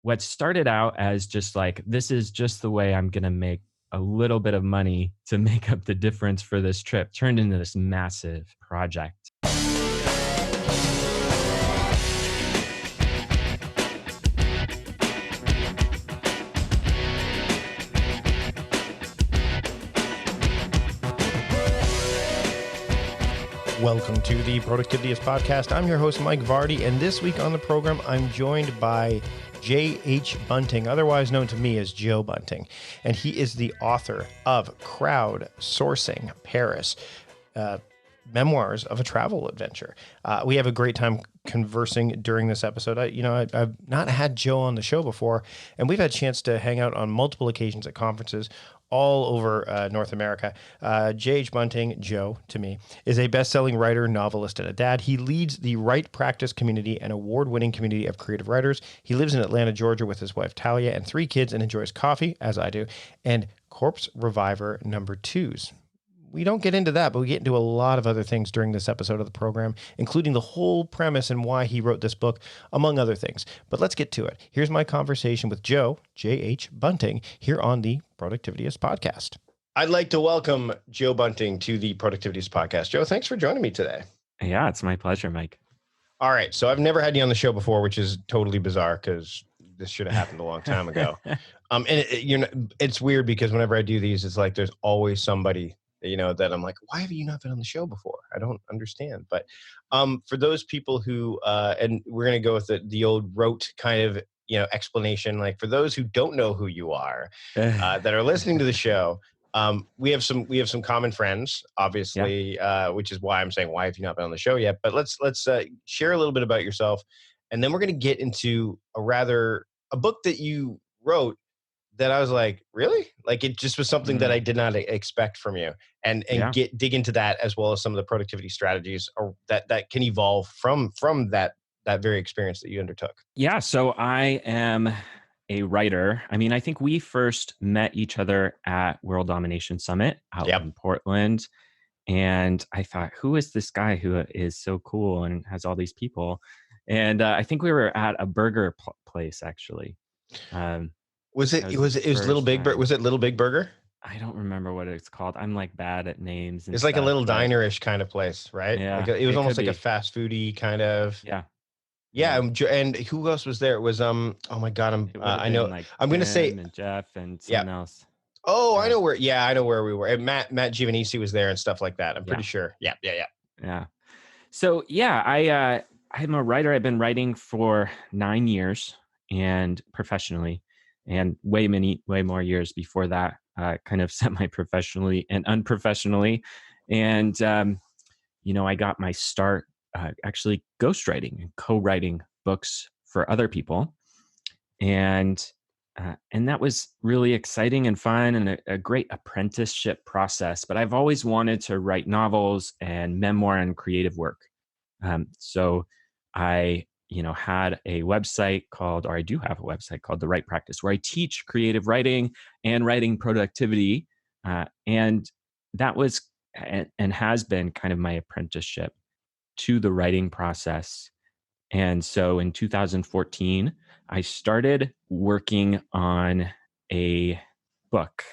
what started out as just like, this is just the way I'm going to make a little bit of money to make up the difference for this trip turned into this massive project. Welcome to the Productivityist Podcast. I'm your host, Mike Vardy, and this week on the program, I'm joined by J.H. Bunting, otherwise known to me as Joe Bunting, and he is the author of Crowdsourcing Paris, Memoirs of a Travel Adventure. We have a great time conversing during this episode. I've not had Joe on the show before, and we've had a chance to hang out on multiple occasions at conferences all over North America. J.H. Bunting, Joe, to me, is a best-selling writer, novelist, and a dad. He leads the Write Practice community, an award-winning community of creative writers. He lives in Atlanta, Georgia with his wife, Talia, and 3 kids, and enjoys coffee, as I do, and Corpse Reviver #2s. We don't get into that, but we get into a lot of other things during this episode of the program, including the whole premise and why he wrote this book, among other things. But let's get to it. Here's my conversation with Joe, J.H. Bunting, here on the Productivityist Podcast. I'd like to welcome Joe Bunting to the Productivityist Podcast. Joe, thanks for joining me today. Yeah, it's my pleasure, Mike. All right. So I've never had you on the show before, which is totally bizarre because this should have happened a long time ago. It's weird because whenever I do these, it's like there's always somebody that I'm like, why have you not been on the show before? I don't understand. But for those people who, and we're going to go with the old rote kind of, explanation, like for those who don't know who you are, that are listening to the show, we have some common friends, obviously, which is why I'm saying, why have you not been on the show yet? But let's share a little bit about yourself. And then we're going to get into a book that you wrote that I was like, really? Like it just was something that I did not expect from you, and dig into that as well as some of the productivity strategies or that can evolve from that very experience that you undertook. Yeah, so I am a writer. I mean, I think we first met each other at World Domination Summit out in Portland. And I thought, who is this guy who is so cool and has all these people? And I think we were at a burger place, actually. Was it Little Big Burger? Was it Little Big Burger? I don't remember what it's called. I'm like bad at names. It's like a little diner-ish kind of place, right? Yeah, like it was almost like a fast foodie kind of. Yeah. And who else was there? It was oh my god, I know. Like I'm going to say and Jeff and someone else. Oh, I know where. Yeah, I know where we were. And Matt Giovanisi was there and stuff like that. I'm pretty sure. Yeah. So I'm a writer. I've been writing for 9 years and professionally, and way more years before that, kind of semi-professionally and unprofessionally. And, I got my start actually ghostwriting and co-writing books for other people. And that was really exciting and fun and a great apprenticeship process. But I've always wanted to write novels and memoir and creative work. So I had a website I do have a website called The Write Practice, where I teach creative writing and writing productivity. And that was and has been kind of my apprenticeship to the writing process. And so in 2014, I started working on a book,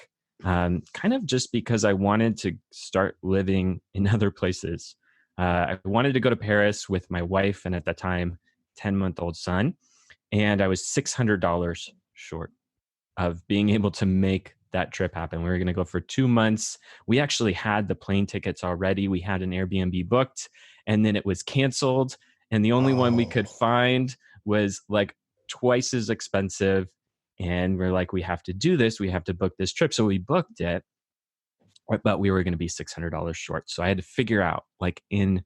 kind of just because I wanted to start living in other places. I wanted to go to Paris with my wife and at the time, 10-month-old son. And I was $600 short of being able to make that trip happen. We were going to go for 2 months. We actually had the plane tickets already. We had an Airbnb booked, and then it was canceled. And the only one we could find was like twice as expensive. And we're like, we have to do this. We have to book this trip. So we booked it, but we were going to be $600 short. So I had to figure out, like in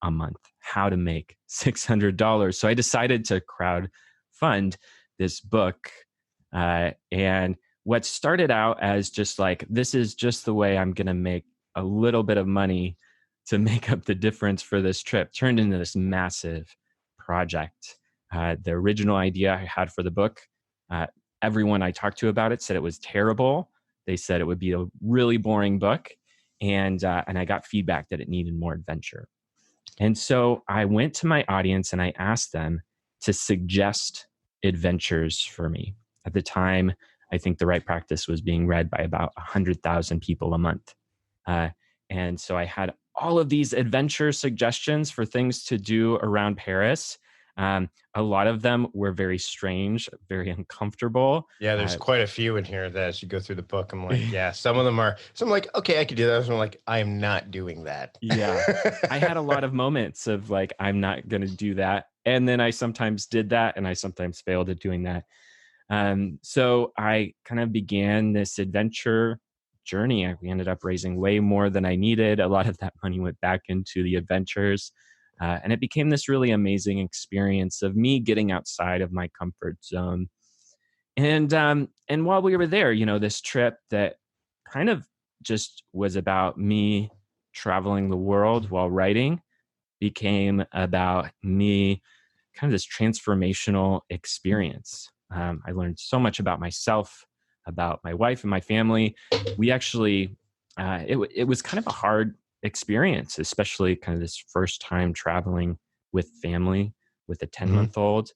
a month, how to make $600. So I decided to crowd fund this book. And what started out as just like, this is just the way I'm going to make a little bit of money to make up the difference for this trip turned into this massive project. The original idea I had for the book, everyone I talked to about it said it was terrible. They said it would be a really boring book. And I got feedback that it needed more adventure. And so I went to my audience and I asked them to suggest adventures for me. At the time, I think The Right Practice was being read by about 100,000 people a month. Uh, and so I had all of these adventure suggestions for things to do around Paris. A lot of them were very strange, very uncomfortable. Yeah, there's Uh, quite a few in here that as you go through the book, I'm like, yeah, some of them are, so I'm like, okay, I could do that. Some I'm like, I am not doing that. yeah, I had a lot of moments of like, I'm not going to do that. And then I sometimes did that and I sometimes failed at doing that. So I kind of began this adventure journey. We ended up raising way more than I needed. A lot of that money went back into the adventures. And it became this really amazing experience of me getting outside of my comfort zone. And while we were there, this trip that kind of just was about me traveling the world while writing became about me kind of this transformational experience. I learned so much about myself, about my wife and my family. We actually, it was kind of a hard experience, especially kind of this first time traveling with family with a 10-month-old.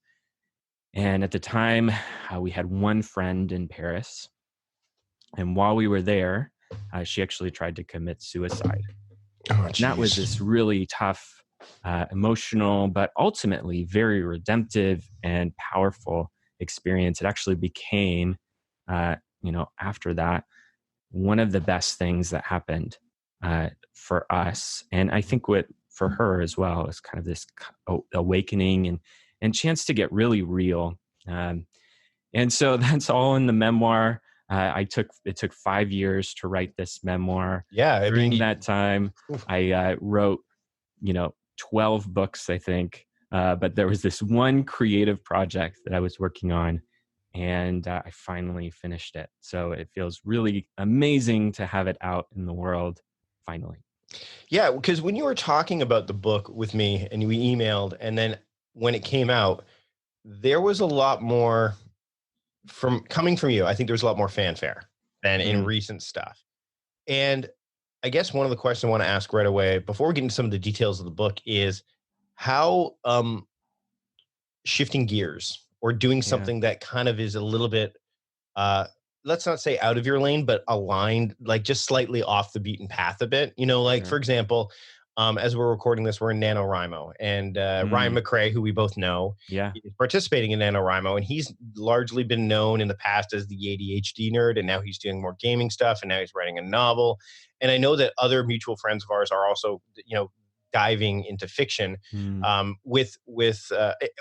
And at the time, we had one friend in Paris. And while we were there, she actually tried to commit suicide. Oh, And that was this really tough, emotional, but ultimately very redemptive and powerful experience. It actually became, after that, one of the best things that happened for us. And I think what for her as well is kind of this awakening and chance to get really real. And so that's all in the memoir. It took 5 years to write this memoir. Yeah, I During mean, that time, I wrote, 12 books, I think. But there was this one creative project that I was working on, and I finally finished it. So it feels really amazing to have it out in the world finally. yeah, because when you were talking about the book with me and we emailed, and then when it came out, there was a lot more from coming from you. I think there was a lot more fanfare than in Mm, recent stuff. And I guess one of the questions I want to ask right away before we get into some of the details of the book is how shifting gears or doing yeah, something that kind of is a little bit uh let's not say out of your lane, but aligned, like just slightly off the beaten path a bit. Like for sure. example, as we're recording this, we're in NaNoWriMo, and Ryan Mm, McRae, who we both know, yeah. is participating in NaNoWriMo, and he's largely been known in the past as the ADHD nerd, and now he's doing more gaming stuff, and now he's writing a novel. And I know that other mutual friends of ours are also, diving into fiction, Mm,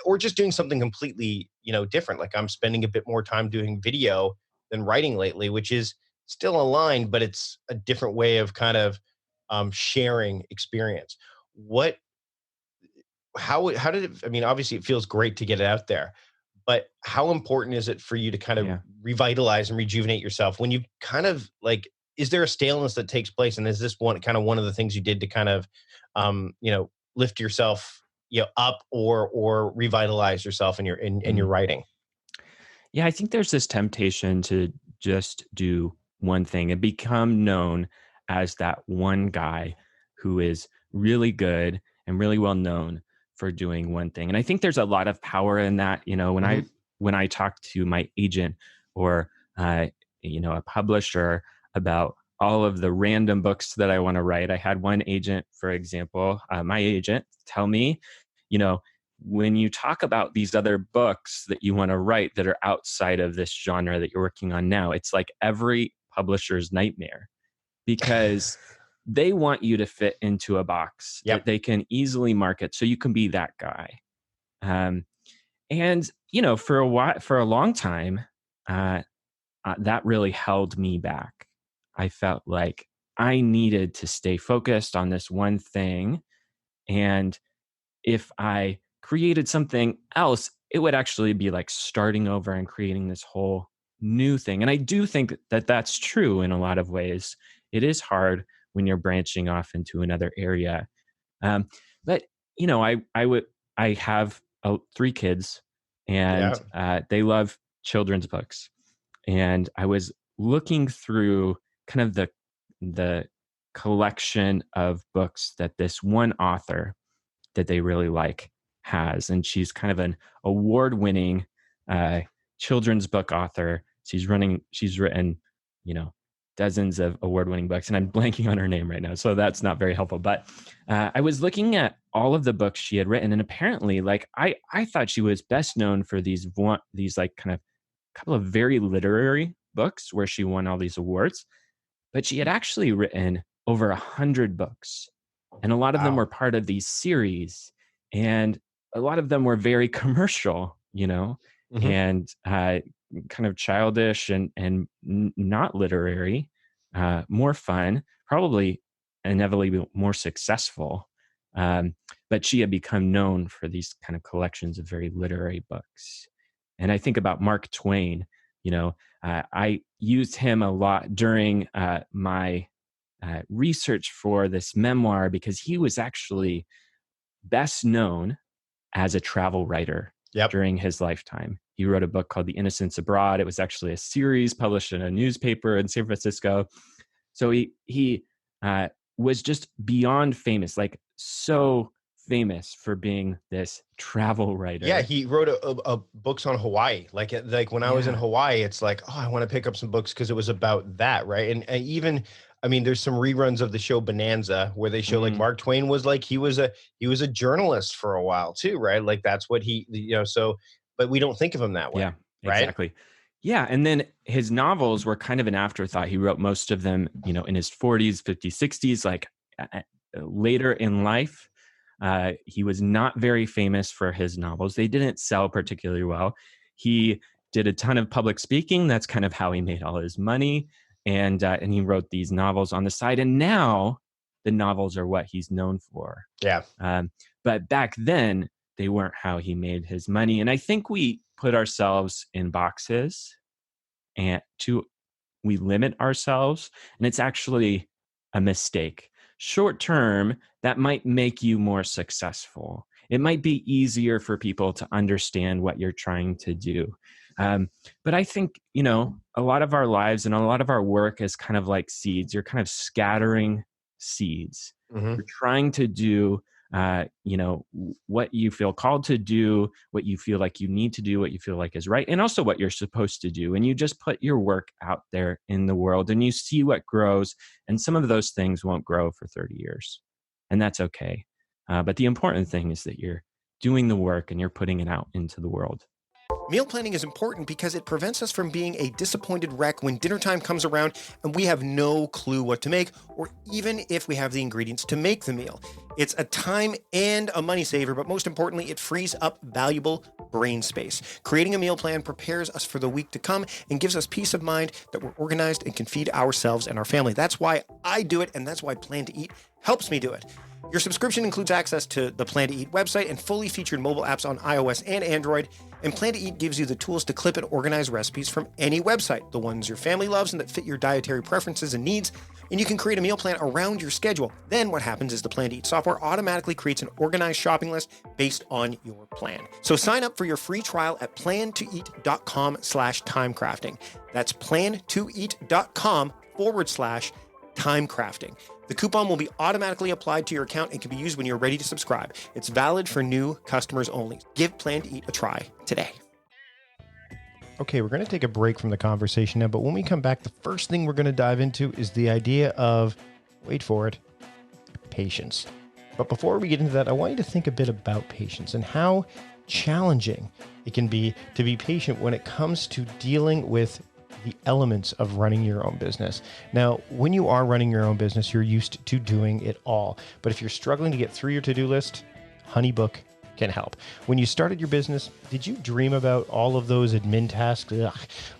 or just doing something completely, different. Like I'm spending a bit more time doing video than writing lately, which is still aligned, but it's a different way of kind of sharing experience. What, how did it, I mean, obviously it feels great to get it out there, but how important is it for you to kind of yeah. revitalize and rejuvenate yourself when you kind of like, is there a staleness that takes place? And is this one of the things you did to kind of, lift yourself, up or revitalize yourself in your Mm. writing? Yeah, I think there's this temptation to just do one thing and become known as that one guy who is really good and really well known for doing one thing. And I think there's a lot of power in that. Hmm. When I talk to my agent or a publisher about all of the random books that I want to write. I had one agent, for example, my agent, tell me, you know, when you talk about these other books that you want to write that are outside of this genre that you're working on now, it's like every publisher's nightmare because they want you to fit into a box that Yep. they can easily market so you can be that guy. Um, and for a while, for a long time, uh, that really held me back. I felt like I needed to stay focused on this one thing, and if I created something else, it would actually be like starting over and creating this whole new thing. And I do think that that's true in a lot of ways. It is hard when you're branching off into another area. Um, but I have three kids, Yeah. and they love children's books. And I was looking through kind of the collection of books that this one author that they really like has. And she's kind of an award winning children's book author. She's written, dozens of award-winning books, and I'm blanking on her name right now, so that's not very helpful. But I was looking at all of the books she had written, and apparently, like I thought she was best known for these like kind of couple of very literary books where she won all these awards, but she had actually written over 100 books, and a lot of them were Wow. part of these series, and a lot of them were very commercial, Hmm. and kind of childish and not literary, more fun, probably inevitably more successful. But she had become known for these kind of collections of very literary books. And I think about Mark Twain. I used him a lot during my research for this memoir because he was actually best known as a travel writer Yep. during his lifetime. He wrote a book called The Innocents Abroad. It was actually a series published in a newspaper in San Francisco. So he was just beyond famous, like so famous for being this travel Yeah, writer. he wrote a books on Hawaii. Like when I was in Yeah. Hawaii, it's like, oh, I want to pick up some books because it was about that, right? And even, I mean, there's some reruns of the show Bonanza where they show like Mhm. Mark Twain was like he was a journalist for a while too, right? Like that's what so, but we don't think of him that way, Yeah, right? exactly. Yeah, and then his novels were kind of an afterthought. He wrote most of them, in his 40s, 50s, 60s, like later in life. He was not very famous for his novels. They didn't sell particularly well. He did a ton of public speaking. That's kind of how he made all his money. And he wrote these novels on the side. And now the novels are what he's known for. Yeah. Um, but back then, they weren't how he made his money. And I think we put ourselves in boxes and we limit ourselves, and it's actually a mistake. Short term, that might make you more successful. It might be easier for people to understand what you're trying to do. But I think, a lot of our lives and a lot of our work is kind of like seeds. You're kind of scattering seeds. Hmm. You're trying to do what you feel called to do, what you feel like you need to do, what you feel like is right, and also what you're supposed to do. And you just put your work out there in the world and you see what grows. And some of those things won't grow for 30 years. And that's okay. But the important thing is that you're doing the work and you're putting it out into the world. Meal planning is important because it prevents us from being a disappointed wreck when dinner time comes around and we have no clue what to make, or even if we have the ingredients to make the meal. It's a time and a money saver, but most importantly, it frees up valuable brain space. Creating a meal plan prepares us for the week to come and gives us peace of mind that we're organized and can feed ourselves and our family. That's why I do it, and that's why Plan to Eat helps me do it. Your subscription includes access to the Plan to Eat website and fully featured mobile apps on iOS and Android. And Plan to Eat gives you the tools to clip and organize recipes from any website, the ones your family loves and that fit your dietary preferences and needs. And you can create a meal plan around your schedule. Then what happens is the Plan to Eat software automatically creates an organized shopping list based on your plan. So sign up for your free trial at plantoeat.com/timecrafting. That's plantoeat.com/timecrafting. The coupon will be automatically applied to your account and can be used when you're ready to subscribe. It's valid for new customers only. Give Plan to Eat a try today. Okay, we're going to take a break from the conversation now, but when we come back, the first thing we're going to dive into is the idea of, wait for it, patience. But before we get into that, I want you to think a bit about patience and how challenging it can be to be patient when it comes to dealing with the elements of running your own business. Now, when you are running your own business, you're used to doing it all. But if you're struggling to get through your to-do list, HoneyBook can help. When you started your business, did you dream about all of those admin tasks,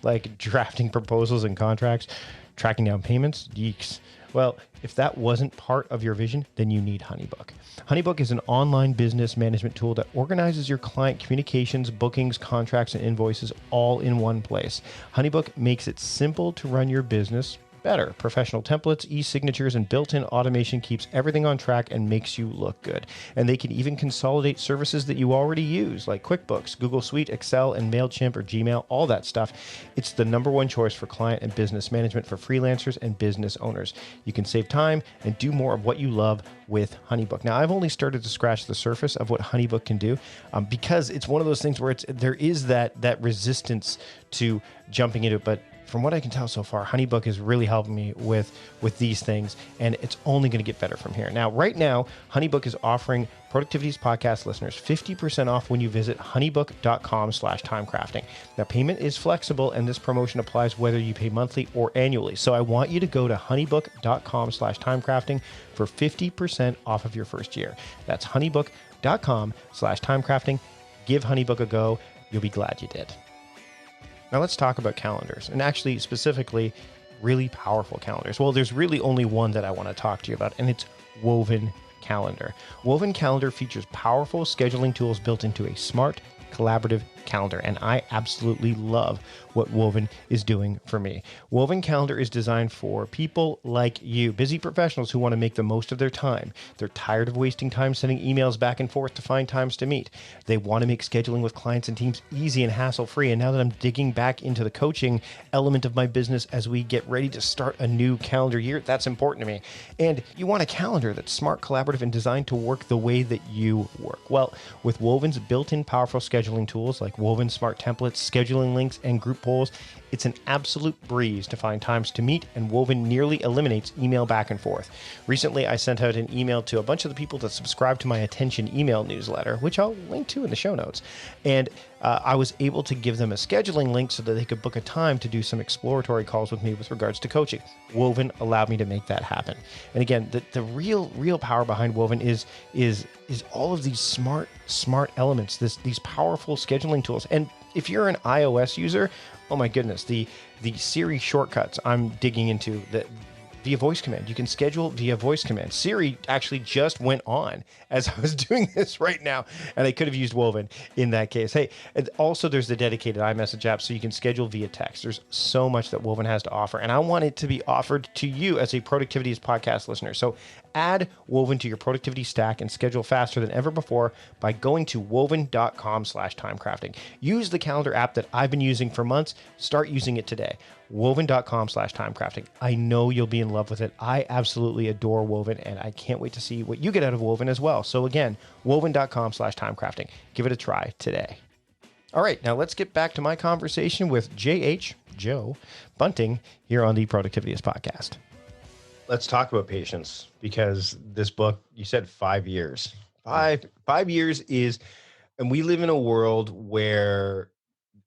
like drafting proposals and contracts, tracking down payments? Yeeks. Well, if that wasn't part of your vision, then you need HoneyBook. HoneyBook is an online business management tool that organizes your client communications, bookings, contracts, and invoices all in one place. HoneyBook makes it simple to run your business, better. Professional templates, e-signatures, and built-in automation keeps everything on track and makes you look good. And they can even consolidate services that you already use, like QuickBooks, Google Suite, Excel, and MailChimp or Gmail, all that stuff. It's the number one choice for client and business management for freelancers and business owners. You can save time and do more of what you love with HoneyBook. Now, I've only started to scratch the surface of what HoneyBook can do because it's one of those things where there is that resistance to jumping into it. But from what I can tell so far, HoneyBook is really helping me with these things, and it's only going to get better from here. Now, right now, HoneyBook is offering Productivity's podcast listeners 50% off when you visit honeybook.com/timecrafting. Now, payment is flexible, and this promotion applies whether you pay monthly or annually. So I want you to go to honeybook.com/timecrafting for 50% off of your first year. That's honeybook.com/timecrafting. Give HoneyBook a go. You'll be glad you did. Now let's talk about calendars, and actually specifically really powerful calendars. Well, there's really only one that I want to talk to you about, and it's Woven Calendar. Woven Calendar features powerful scheduling tools built into a smart, collaborative calendar, and I absolutely love what Woven is doing for me. Woven Calendar is designed for people like you, busy professionals who want to make the most of their time. They're tired of wasting time sending emails back and forth to find times to meet. They want to make scheduling with clients and teams easy and hassle-free. And now that I'm digging back into the coaching element of my business as we get ready to start a new calendar year, that's important to me. And you want a calendar that's smart, collaborative, and designed to work the way that you work. Well, with Woven's built-in powerful scheduling tools like Woven Smart Templates, scheduling links, and group polls, it's an absolute breeze to find times to meet, and Woven nearly eliminates email back and forth. Recently, I sent out an email to a bunch of the people that subscribe to my Attention email newsletter, which I'll link to in the show notes. And I was able to give them a scheduling link so that they could book a time to do some exploratory calls with me with regards to coaching. Woven allowed me to make that happen. And again, the real power behind Woven is all of these smart elements, these powerful scheduling tools. And if you're an iOS user, oh my goodness, the Siri shortcuts I'm digging into via voice command. You can schedule via voice command. Siri actually just went on as I was doing this right now, and I could have used Woven in that case. Hey, and also there's the dedicated iMessage app, so you can schedule via text. There's so much that Woven has to offer, and I want it to be offered to you as a Productivity's podcast listener. So add Woven to your productivity stack and schedule faster than ever before by going to woven.com/timecrafting. Use the calendar app that I've been using for months. Start using it today. Woven.com/timecrafting. I know you'll be in love with it. I absolutely adore Woven, and I can't wait to see what you get out of Woven as well. So again, woven.com/timecrafting. Give it a try today. All right, now let's get back to my conversation with Joe Bunting here on the Productivityist podcast. Let's talk about patience, because this book, you said 5 years. Five years is, and we live in a world where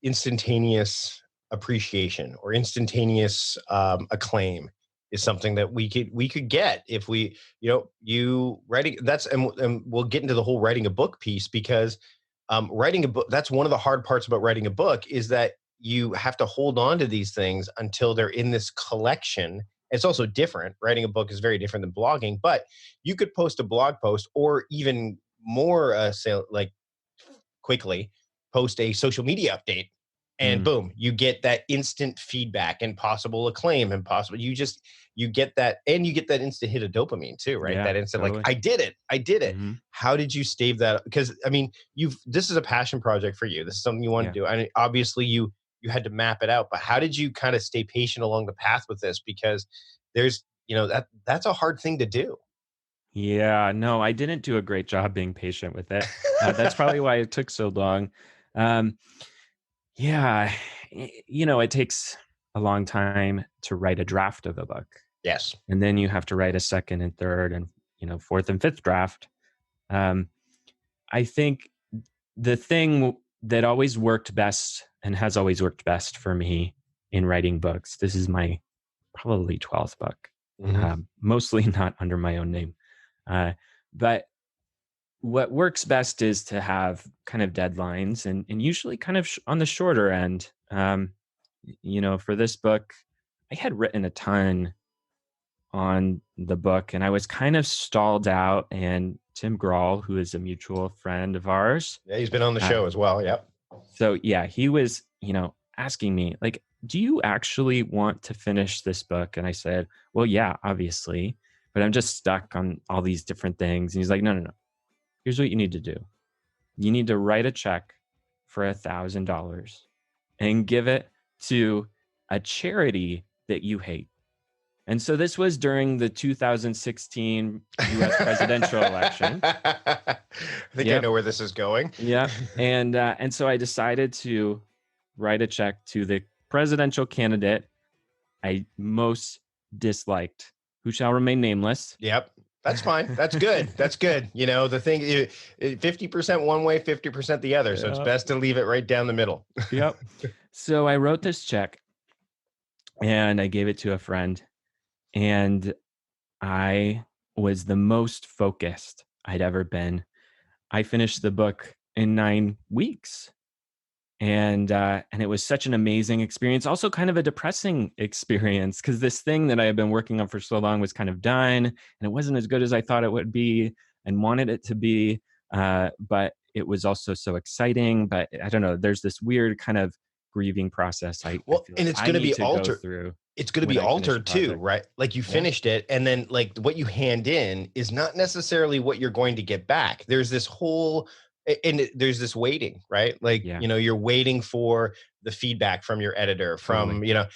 instantaneous appreciation or instantaneous acclaim is something that we could get if we, you writing and we'll get into the whole writing a book piece, because writing a book, that's one of the hard parts about writing a book, is that you have to hold on to these things until they're in this collection. It's also different. Writing a book is very different than blogging, but you could post a blog post, or even more, quickly post a social media update, and boom, you get that instant feedback and possible acclaim and you get that, and you get that instant hit of dopamine too, right? Yeah, that instant, totally. Like, I did it. Mm-hmm. How did you stave that? Because I mean, this is a passion project for you. This is something you want to do. I mean, obviously you had to map it out, but how did you kind of stay patient along the path with this? Because there's, that's a hard thing to do. Yeah, no, I didn't do a great job being patient with it. That's probably why it took so long. Yeah, it takes a long time to write a draft of a book. Yes. And then you have to write a second and third and, fourth and fifth draft. I think the thing that always worked best and has always worked best for me in writing books, this is my probably 12th book, mostly not under my own name. But what works best is to have kind of deadlines and usually kind of on the shorter end. For this book, I had written a ton on the book and I was kind of stalled out, and Tim Grahl, who is a mutual friend of ours. Yeah, he's been on the show as well. Yep. So yeah, he was, asking me, like, do you actually want to finish this book? And I said, well, yeah, obviously, but I'm just stuck on all these different things. And he's like, no, no, no. Here's what you need to do. You need to write a check for $1,000 and give it to a charity that you hate. And so this was during the 2016 US presidential election. I think I know where this is going. Yeah. And so I decided to write a check to the presidential candidate I most disliked, who shall remain nameless. Yep. That's fine. That's good. That's good. You know, the thing, 50% one way, 50% the other. So it's best to leave it right down the middle. Yep. So I wrote this check and I gave it to a friend, and I was the most focused I'd ever been. I finished the book in 9 weeks. And it was such an amazing experience, also kind of a depressing experience, because this thing that I had been working on for so long was kind of done, and it wasn't as good as I thought it would be and wanted it to be. But it was also so exciting. But I don't know, there's this weird kind of grieving process. I feel and like it's going to be altered through. It's going to be altered too, right? Like you finished it, and then like what you hand in is not necessarily what you're going to get back. There's this whole, and there's this waiting, right? Like, you know, you're waiting for the feedback from your editor, from, you know,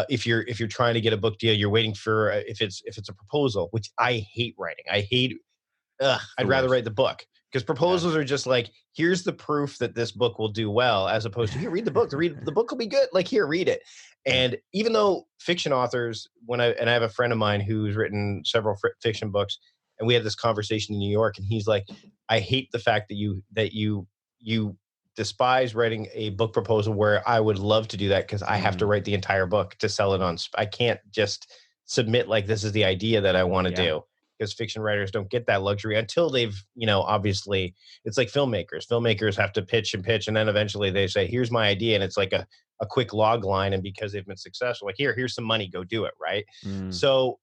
if you're trying to get a book deal, you're waiting for, if it's a proposal, which I hate writing. I'd rather write the book, because proposals are just like, here's the proof that this book will do well, as opposed to, here, read the book. The book will be good. Like, here, read it. And even though fiction authors, I have a friend of mine who's written several fiction books, and we had this conversation in New York, and he's like, I hate the fact that you despise writing a book proposal, where I would love to do that, because I have to write the entire book to sell it on. I can't just submit like, this is the idea that I want to do, because fiction writers don't get that luxury until they've, you know, obviously it's like filmmakers have to pitch, and then eventually they say, here's my idea. And it's like a quick log line. And because they've been successful, like, here's some money, go do it. Right. So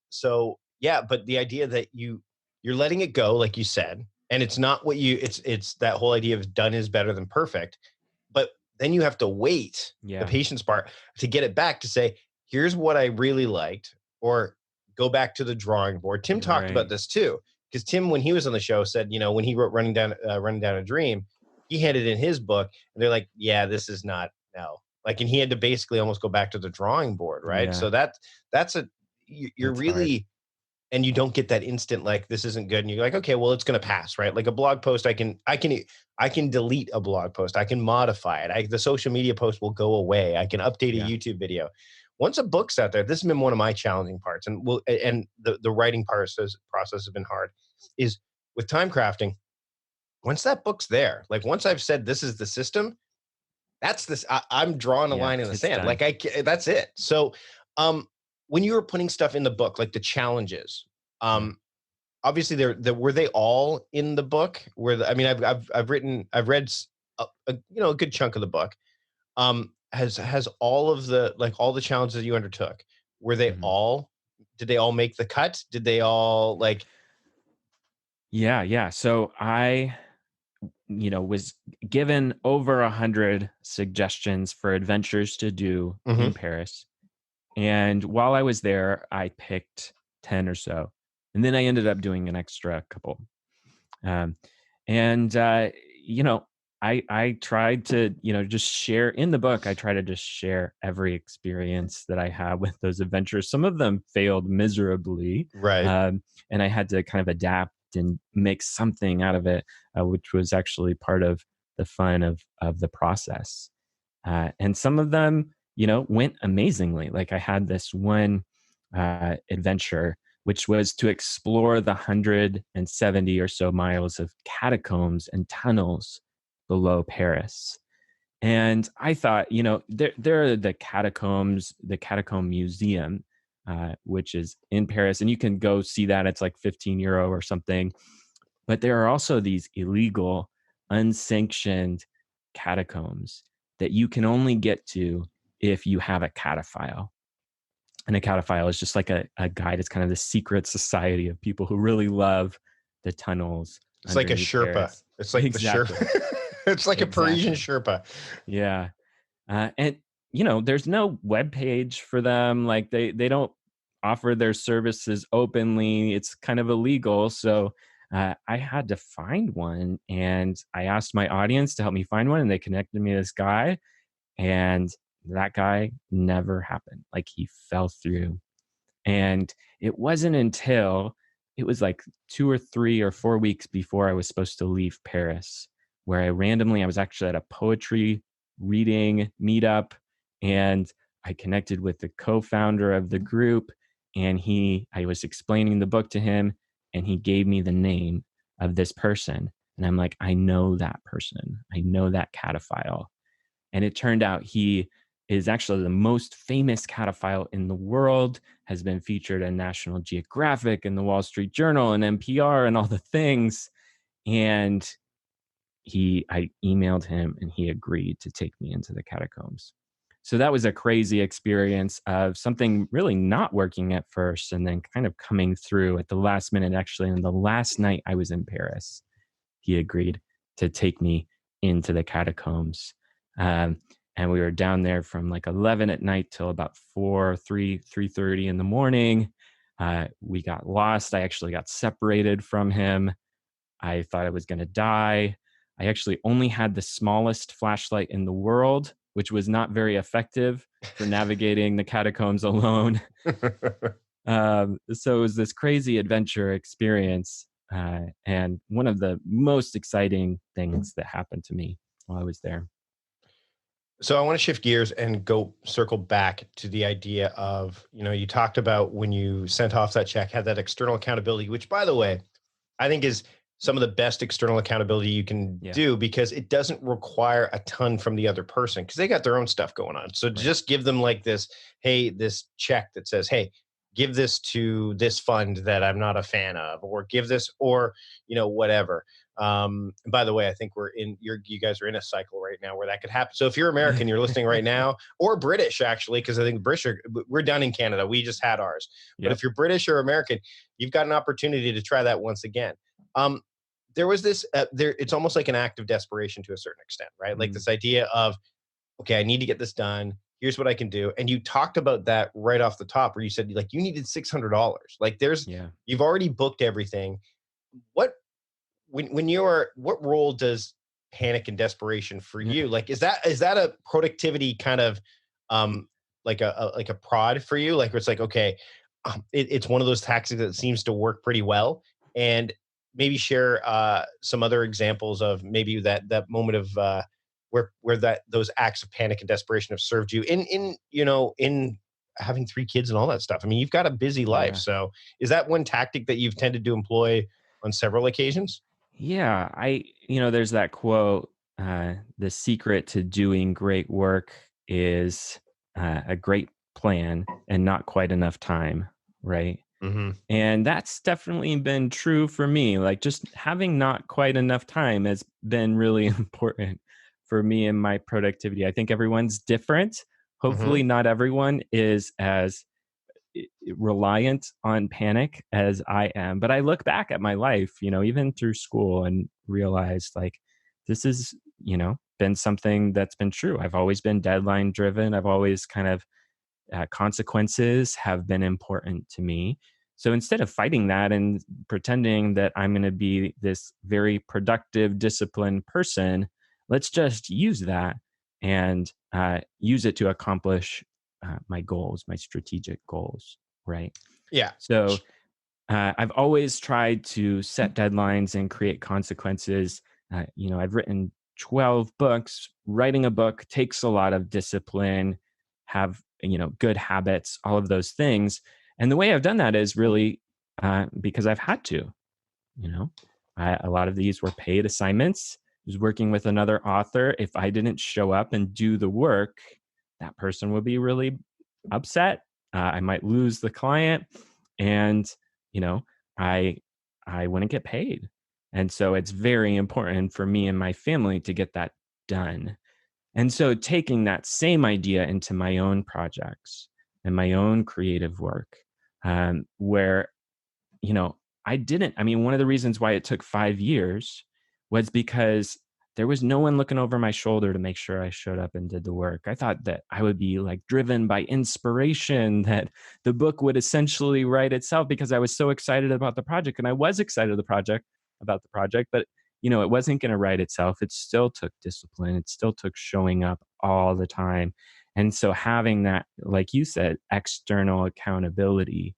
yeah, but the idea that you're letting it go, like you said, and it's not what it's that whole idea of done is better than perfect, but then you have to wait, the patience part, to get it back, to say, here's what I really liked, or go back to the drawing board. Tim talked about this too, because Tim, when he was on the show, said, you know, when he wrote Running Down a Dream, he handed in his book, and they're like, yeah, this is not, no. Like, and he had to basically almost go back to the drawing board, right? So you're really hard. And you don't get that instant, like, this isn't good, and you're like, okay, well, it's going to pass, right? Like a blog post, I can delete a blog post, I can modify it, the social media post will go away, I can update a YouTube video. Once a book's out there, this has been one of my challenging parts, and the writing process has been hard, is with time crafting. Once that book's there, like, once I've said this is the system, that's this. I'm drawing a line in the sand. Done. Like, that's it. So, when you were putting stuff in the book, like the challenges, obviously were they all in the book? I've read a good chunk of the book. Has all of all the challenges that you undertook, were they did they all make the cut? Did they all like? Yeah. So I, was given over 100 suggestions for adventures to do in Paris. And while I was there, I picked 10 or so. And then I ended up doing an extra couple. I tried to, just share in the book. I try to just share every experience that I had with those adventures. Some of them failed miserably. Right. And I had to kind of adapt and make something out of it, which was actually part of the fun of the process. And some of them, went amazingly. Like, I had this one adventure, which was to explore the 170 or so miles of catacombs and tunnels below Paris. And I thought, there are the Catacomb Museum, which is in Paris, and you can go see that. It's like €15 or something. But there are also these illegal, unsanctioned catacombs that you can only get to if you have a cataphile. And a cataphile is just like a guide. It's kind of the secret society of people who really love the tunnels. It's like a Sherpa. Paris. It's like the Sherpa. It's like a Parisian Sherpa. Yeah. And there's no web page for them. Like they don't offer their services openly. It's kind of illegal. So I had to find one, and I asked my audience to help me find one, and they connected me to this guy, and that guy never happened. Like he fell through. And it wasn't until it was like 2 or 3 or 4 weeks before I was supposed to leave Paris, where I was actually at a poetry reading meetup, and I connected with the co-founder of the group, and I was explaining the book to him, and he gave me the name of this person. And I'm like, I know that person. I know that cataphile. And it turned out he is actually the most famous cataphile in the world, has been featured in National Geographic and the Wall Street Journal and NPR and all the things. And I emailed him, and he agreed to take me into the catacombs. So that was a crazy experience of something really not working at first, and then kind of coming through at the last minute. Actually, on the last night I was in Paris, he agreed to take me into the catacombs. And we were down there from like 11 at night till about 3:30 in the morning. We got lost. I actually got separated from him. I thought I was going to die. I actually only had the smallest flashlight in the world, which was not very effective for navigating the catacombs alone. So it was this crazy adventure experience. And one of the most exciting things that happened to me while I was there. So I want to shift gears and circle back to the idea of, you talked about when you sent off that check, had that external accountability, which, by the way, I think is some of the best external accountability you can do, because it doesn't require a ton from the other person, because they got their own stuff going on. So just give them like this check that says, hey, give this to this fund that I'm not a fan of, or give this, or, whatever. By the way, I think you guys are in a cycle right now where that could happen. So if you're American, you're listening right now, or British, actually, because I think we're done in Canada. We just had ours. But if you're British or American, you've got an opportunity to try that once again. There was this, it's almost like an act of desperation to a certain extent, right? Like this idea of, okay, I need to get this done. Here's what I can do. And you talked about that right off the top, where you said like you needed $600. Like you've already booked everything. What role does panic and desperation for you? Like, is that a productivity kind of, like a prod for you? Like, where it's like, okay, it's one of those tactics that seems to work pretty well. And maybe share some other examples of maybe that moment of where those acts of panic and desperation have served you in having 3 kids and all that stuff. I mean, you've got a busy life. So is that one tactic that you've tended to employ on several occasions? Yeah, there's that quote, the secret to doing great work is a great plan and not quite enough time, right? Mm-hmm. And that's definitely been true for me. Like, just having not quite enough time has been really important for me and my productivity. I think everyone's different. Hopefully not everyone is as reliant on panic as I am. But I look back at my life, even through school, and realize like this is, been something that's been true. I've always been deadline driven. I've always kind of consequences have been important to me. So instead of fighting that and pretending that I'm going to be this very productive, disciplined person, let's just use that and use it to accomplish my goals, my strategic goals, right? Yeah. So I've always tried to set deadlines and create consequences. I've written 12 books. Writing a book takes a lot of discipline, have good habits, all of those things. And the way I've done that is really because I've had to. A lot of these were paid assignments. I was working with another author. If I didn't show up and do the work, that person would be really upset. I might lose the client, and I wouldn't get paid. And so it's very important for me and my family to get that done. And so taking that same idea into my own projects and my own creative work, where, one of the reasons why it took 5 years was because there was no one looking over my shoulder to make sure I showed up and did the work. I thought that I would be like driven by inspiration, that the book would essentially write itself because I was so excited about the project. And I was excited about the project, but it wasn't going to write itself. It still took discipline. It still took showing up all the time. And so having that, like you said, external accountability,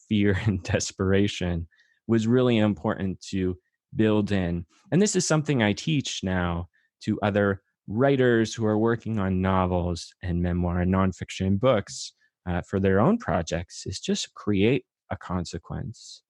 fear and desperation was really important to build in. And this is something I teach now to other writers who are working on novels and memoir and nonfiction books for their own projects, is just create a consequence.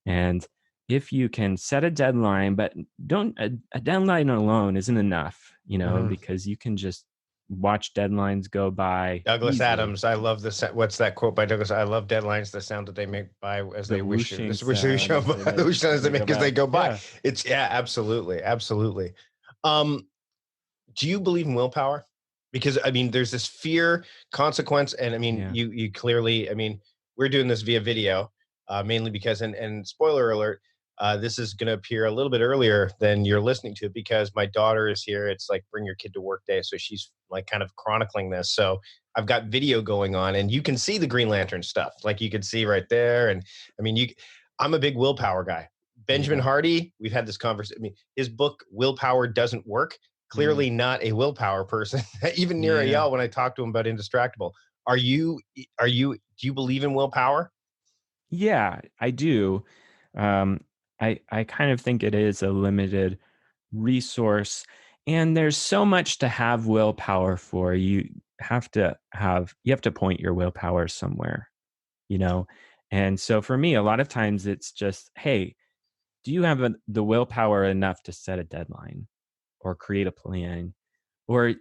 And if you can set a deadline, but don't, a deadline alone isn't enough, because you can just watch deadlines go by Douglas easily. Adams. I love this. What's that quote by Douglas? I love deadlines. The sound that they make by as they wish. Whooshing This whooshing sound show. as they The whoosh sound as they go make as they by. go by. Yeah. It's absolutely, absolutely. Do you believe in willpower? Because I mean, there's this fear, consequence, and I mean, Yeah. you clearly. I mean, we're doing this via video, mainly because, and spoiler alert, this is going to appear a little bit earlier than you're listening to it because my daughter is here. It's like bring your kid to work day, so she's like kind of chronicling this. So I've got video going on, and you can see the Green Lantern stuff, like you can see right there. And I mean, I'm a big willpower guy. Benjamin Yeah. Hardy, we've had this conversation. I mean, his book Willpower Doesn't Work. Clearly not a willpower person. Even near Yeah. Ayal, when I talked to him about Indistractable, do you believe in willpower? Yeah, I do. Um, I kind of think it is a limited resource, and there's so much to have willpower for. You have to point your willpower somewhere, you know. And so for me, a lot of times it's just, hey, do you have the willpower enough to set a deadline or create a plan? Or,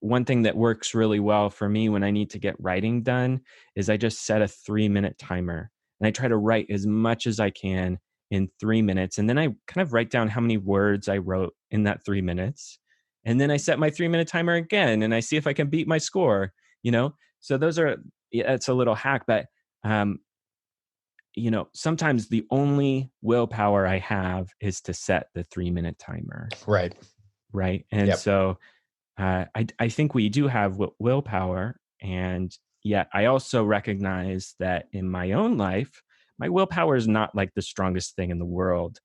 one thing that works really well for me when I need to get writing done is I just set a 3-minute timer and I try to write as much as I can in 3 minutes. And then I kind of write down how many words I wrote in that 3 minutes. And then I set my 3-minute timer again and I see if I can beat my score, So it's a little hack, but, sometimes the only willpower I have is to set the 3-minute timer. Right. Right. And Yep. so, I think we do have willpower, and yet I also recognize that in my own life, my willpower is not like the strongest thing in the world.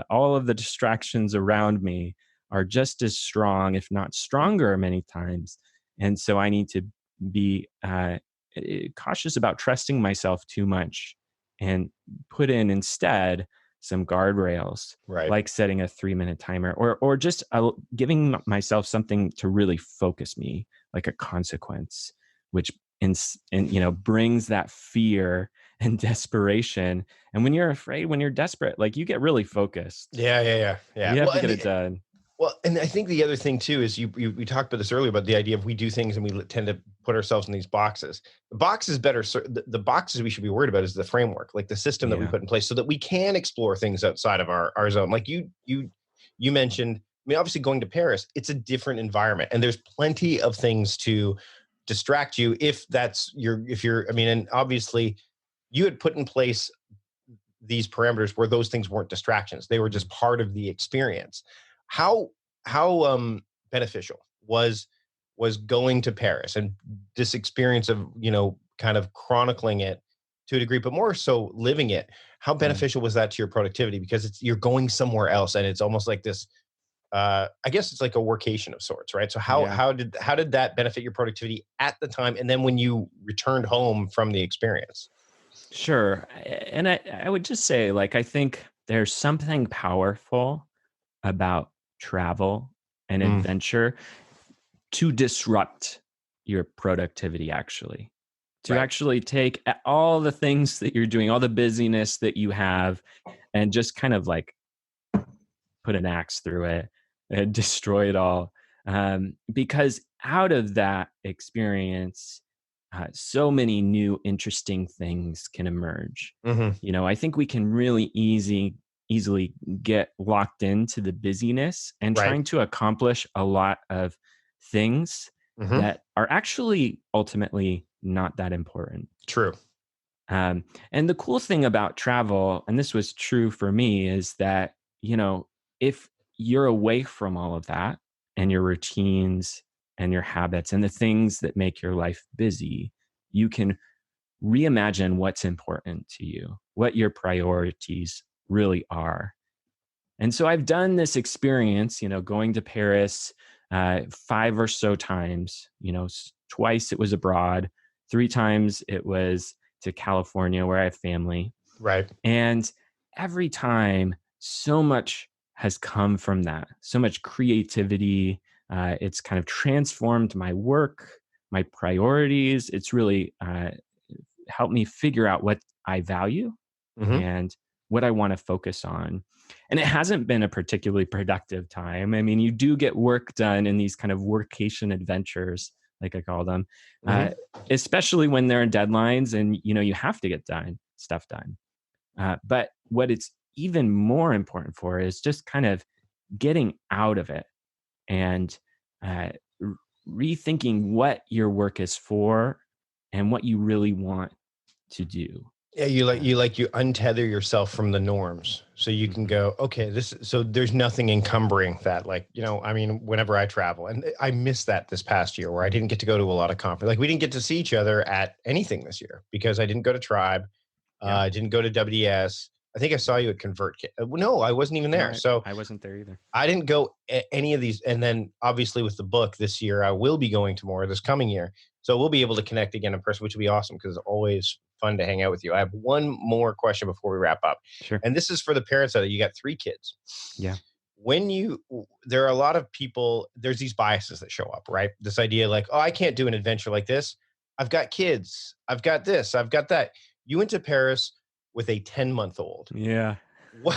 All of the distractions around me are just as strong, if not stronger, many times. And so I need to be cautious about trusting myself too much and put in instead some guardrails, Right. like setting a 3-minute timer, or just giving myself something to really focus me, like a consequence, which brings that fear and desperation. And when you're afraid, when you're desperate, like you get really focused. Yeah. You have to get it done. Well, and I think the other thing too is we talked about this earlier about the idea of we do things and we tend to put ourselves in these boxes. The box is better. The boxes we should be worried about is the framework, like the system that we Yeah. put in place, so that we can explore things outside of our zone. Like you mentioned. I mean, obviously going to Paris, it's a different environment, and there's plenty of things to distract you if you're. I mean, and obviously, you had put in place these parameters where those things weren't distractions; they were just part of the experience. How beneficial was going to Paris and this experience of kind of chronicling it to a degree, but more so living it? How Yeah. beneficial was that to your productivity? Because you're going somewhere else, and it's almost like this. I guess it's like a workation of sorts, right? So Yeah. how did that benefit your productivity at the time, and then when you returned home from the experience? Sure. And I would just say, like, I think there's something powerful about travel and Mm, adventure to disrupt your productivity, actually, to right. actually take all the things that you're doing, all the busyness that you have, and just kind of like put an axe through it and destroy it all. Because out of that experience, so many new interesting things can emerge. Hmm. I think we can really easily get locked into the busyness and Right. trying to accomplish a lot of things Hmm. that are actually ultimately not that important. True. And the cool thing about travel, and this was true for me, is that, if you're away from all of that and your routines and your habits and the things that make your life busy, you can reimagine what's important to you, what your priorities really are. And so I've done this experience, going to Paris 5 or so times. Twice it was abroad, 3 times it was to California where I have family. Right. And every time, so much has come from that, so much creativity. It's kind of transformed my work, my priorities. It's really helped me figure out what I value Mm-hmm. and what I want to focus on. And it hasn't been a particularly productive time. I mean, you do get work done in these kind of workation adventures, like I call them, uh, Mm-hmm. especially when there are deadlines and you have to get stuff done. But what it's even more important for is just kind of getting out of it and uh, rethinking what your work is for and what you really want to do. Yeah, you untether yourself from the norms, so you can Mhm. go, okay, so there's nothing encumbering that. Like, I mean, whenever I travel, and I missed that this past year where I didn't get to go to a lot of conferences. Like, we didn't get to see each other at anything this year because I didn't go to Tribe. Yeah. I didn't go to WS. I think I saw you at ConvertKit. No, I wasn't even No, there. So I wasn't there either. I didn't go any of these. And then obviously with the book this year, I will be going to more this coming year. So we'll be able to connect again in person, which will be awesome because it's always fun to hang out with you. I have one more question before we wrap up. Sure. And this is for the parents out there. You got 3 kids. Yeah. There are a lot of people, there's these biases that show up, right? This idea like, oh, I can't do an adventure like this. I've got kids. I've got this. I've got that. You went to Paris with a 10-month-old. Yeah. What?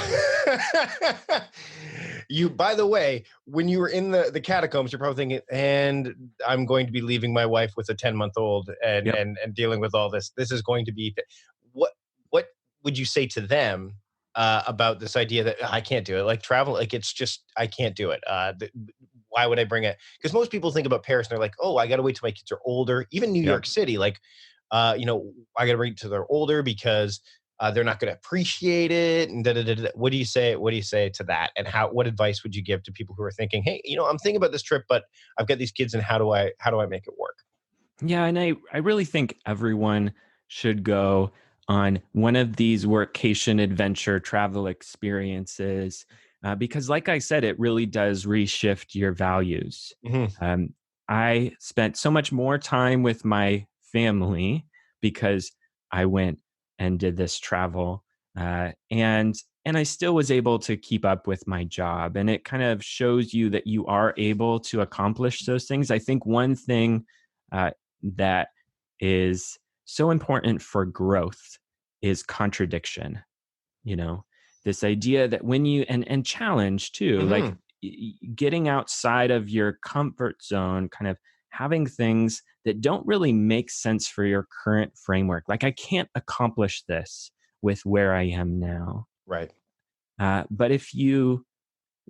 By the way, when you were in the catacombs, you're probably thinking, and I'm going to be leaving my wife with a 10-month-old and, Yep. and dealing with all this. This is going to be, what would you say to them about this idea that I can't do it? Like travel, like it's just, I can't do it. Why would I bring it? Because most people think about Paris and they're like, oh, I got to wait till my kids are older. Even New Yep. York City, like, I got to wait till they're older because they're not going to appreciate it. And da, da, da, da. What do you say? What do you say to that? And what advice would you give to people who are thinking, hey, I'm thinking about this trip, but I've got these kids, and how do I make it work? Yeah. And I really think everyone should go on one of these workcation adventure travel experiences because, like I said, it really does reshift your values. Mm-hmm. I spent so much more time with my family because I went and did this travel, and I still was able to keep up with my job. And it kind of shows you that you are able to accomplish those things. I think one thing that is so important for growth is contradiction. You know, this idea that when you and challenge too, like Mm-hmm. getting outside of your comfort zone, kind of having things that don't really make sense for your current framework. Like, I can't accomplish this with where I am now. Right. But if you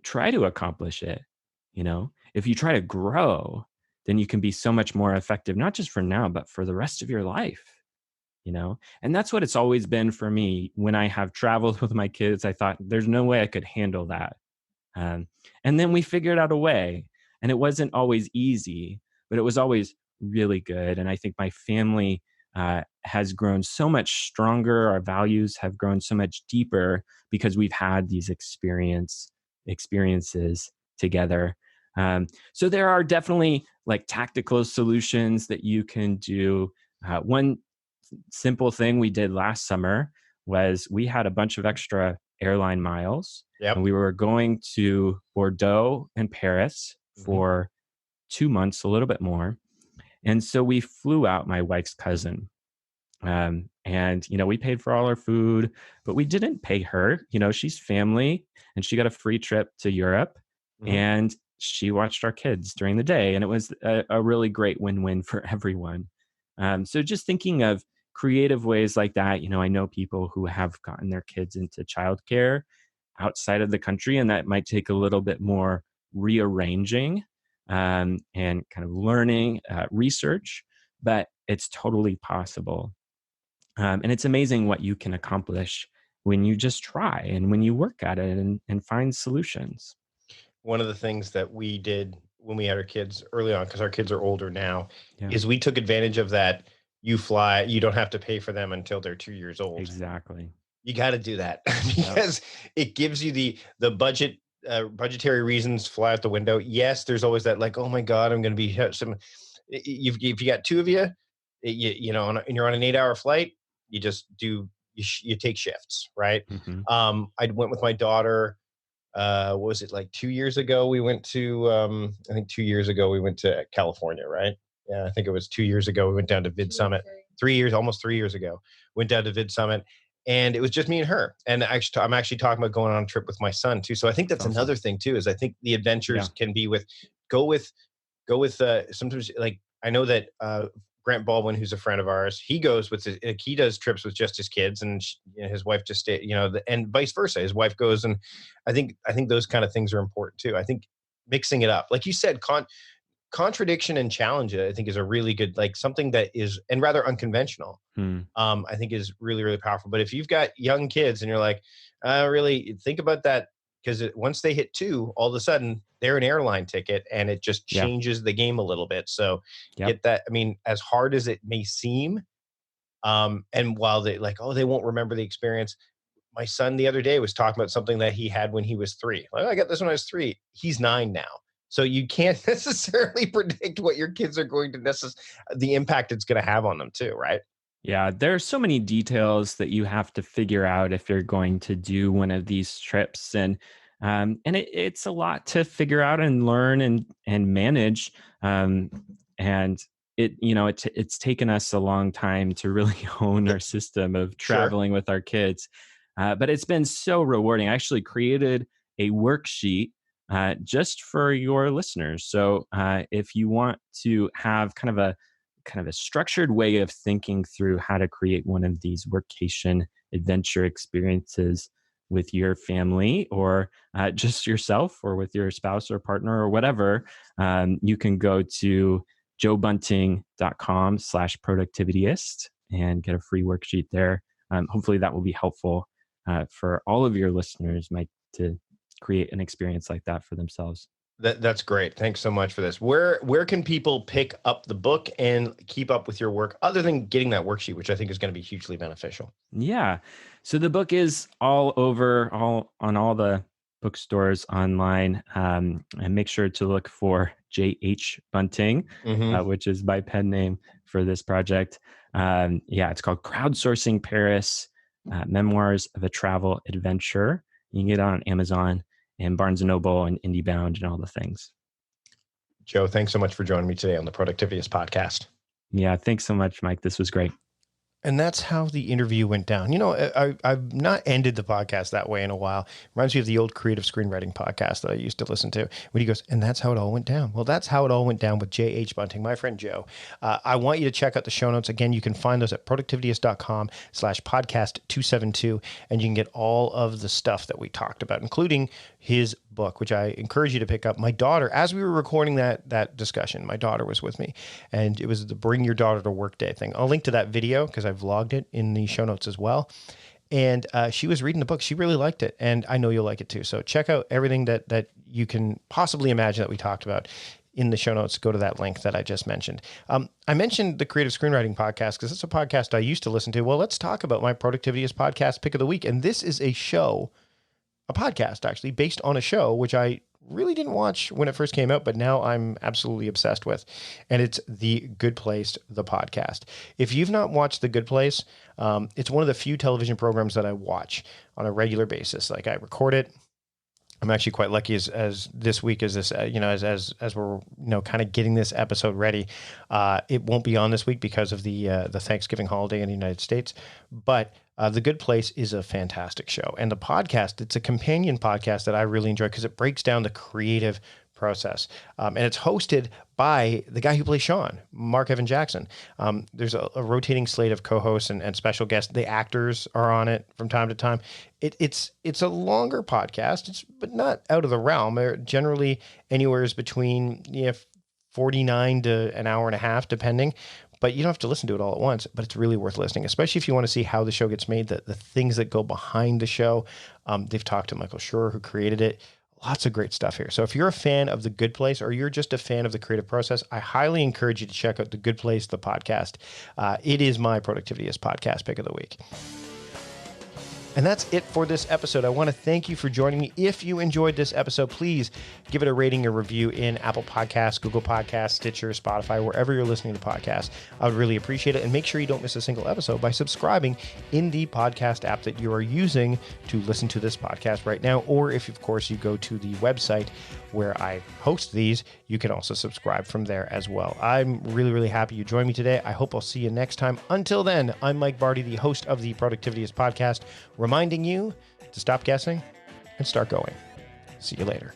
try to accomplish it, if you try to grow, then you can be so much more effective, not just for now, but for the rest of your life. And that's what it's always been for me. When I have traveled with my kids, I thought there's no way I could handle that. Um, and then we figured out a way, and it wasn't always easy, but it was always really good. And I think my family has grown so much stronger. Our values have grown so much deeper because we've had these experiences together. So there are definitely like tactical solutions that you can do. One simple thing we did last summer was we had a bunch of extra airline miles, and Yep. we were going to Bordeaux and Paris Mm-hmm. for 2 months, a little bit more. And so we flew out my wife's cousin. And we paid for all our food, but we didn't pay her. She's family, and she got a free trip to Europe, Mm-hmm. and she watched our kids during the day. And it was a really great win-win for everyone. So just thinking of creative ways like that. I know people who have gotten their kids into childcare outside of the country, and that might take a little bit more rearranging and kind of learning research, but it's totally possible. And it's amazing what you can accomplish when you just try and when you work at it and find solutions. one of the things that we did when we had our kids early on, because our kids are older now, Yeah, is we took advantage of that. You fly, you don't have to pay for them until they're 2 years old. exactly. You got to do that Yep. because it gives you the budgetary reasons fly out the window. Yes, there's always that like, oh my god, I'm going to be some. If you got two of you, and you're on an 8-hour flight, you just do you take shifts, right? Hmm. I went with my daughter. What was it, like 2 years ago? We went to I think 2 years ago we went to California, right? Yeah, I think it was 2 years ago. We went down to Vid Summit. 3 years, almost 3 years ago, went down to Vid Summit, and it was just me and her. And actually, I'm actually talking about going on a trip with my son too. So I think That's that's awesome. another thing too. Is I think the adventures Yeah. can be with go with sometimes, like, I know that Grant Baldwin, who's a friend of ours, he goes with like, he does trips with just his kids, and his wife just stay, and vice versa. His wife goes, and I think those kind of things are important too. I think mixing it up, like you said, contradiction and challenge, I think, is a really good, like, something that is, and rather unconventional. Hmm. I think is really, really powerful. But if you've got young kids and you're like, really think about that, because once they hit two, all of a sudden they're an airline ticket, and it just Yeah. changes the game a little bit. So Yep. get that. I mean, as hard as it may seem, and while they like, oh, they won't remember the experience. My son the other day was talking about something that he had when he was 3. Like, "Oh, I got this when I was 3." He's 9 now. So you can't necessarily predict what your kids are going to the impact it's going to have on them too, right? Yeah, there are so many details that you have to figure out if you're going to do one of these trips, and it's a lot to figure out and learn and manage. And it's taken us a long time to really hone our system of Sure. traveling with our kids, but it's been so rewarding. I actually created a worksheet just for your listeners. So if you want to have kind of a structured way of thinking through how to create one of these workation adventure experiences with your family, or just yourself, or with your spouse or partner or whatever, you can go to joebunting.com/productivityist and get a free worksheet there. Hopefully that will be helpful for all of your listeners, Mike, to create an experience like that for themselves. That's great. Thanks so much for this. Where can people pick up the book and keep up with your work, other than getting that worksheet, which I think is going to be hugely beneficial? Yeah. So the book is all over, all on all the bookstores online. And make sure to look for J.H. Bunting, Hmm. which is my pen name for this project. Yeah, it's called Crowdsourcing Paris, Memoirs of a Travel Adventure. You can get it on Amazon and Barnes & Noble and IndieBound and all the things. Joe, thanks so much for joining me today on the Productivityist podcast. Yeah, thanks so much, Mike. This was great. And that's how the interview went down. I've not ended the podcast that way in a while. Reminds me of the old creative screenwriting podcast that I used to listen to, when he goes, and that's how it all went down. Well, that's how it all went down with J.H. Bunting, my friend Joe. I want you to check out the show notes. Again, you can find those at productivityist.com/podcast272, and you can get all of the stuff that we talked about, including his book, which I encourage you to pick up. My daughter, as we were recording that discussion, my daughter was with me, and it was the Bring Your Daughter to Work Day thing. I'll link to that video because I vlogged it in the show notes as well. And she was reading the book. She really liked it, and I know you'll like it too. So check out everything that you can possibly imagine that we talked about in the show notes. Go to that link that I just mentioned. I mentioned the Creative Screenwriting Podcast because it's a podcast I used to listen to. Well, let's talk about my Productivityist Podcast Pick of the Week. And this is a podcast actually based on a show which I really didn't watch when it first came out, but now I'm absolutely obsessed with. And it's The Good Place, the podcast. If you've not watched The Good Place, it's one of the few television programs that I watch on a regular basis. Like, I record it. I'm actually quite lucky as this week, as this, as we're, kind of getting this episode ready. It won't be on this week because of the Thanksgiving holiday in the United States, but The Good Place is a fantastic show. And the podcast, it's a companion podcast that I really enjoy because it breaks down the creative process. And it's hosted by the guy who plays Sean, Mark Evan Jackson. There's a rotating slate of co-hosts and special guests. The actors are on it from time to time. It's a longer podcast, but not out of the realm. They're generally anywhere between 49 to an hour and a half, depending. But you don't have to listen to it all at once, but it's really worth listening, especially if you want to see how the show gets made, the things that go behind the show. They've talked to Michael Schur, who created it. Lots of great stuff here. So if you're a fan of The Good Place or you're just a fan of the creative process, I highly encourage you to check out The Good Place, the podcast. It is my Productivityist podcast pick of the week. And that's it for this episode. I want to thank you for joining me. If you enjoyed this episode, please give it a rating or review in Apple Podcasts, Google Podcasts, Stitcher, Spotify, wherever you're listening to podcasts. I would really appreciate it. And make sure you don't miss a single episode by subscribing in the podcast app that you are using to listen to this podcast right now. Or if, of course, you go to the website where I host these, you can also subscribe from there as well. I'm really, really happy you joined me today. I hope I'll see you next time. Until then, I'm Mike Vardy, the host of the Productivityist podcast, reminding you to stop guessing and start going. See you later.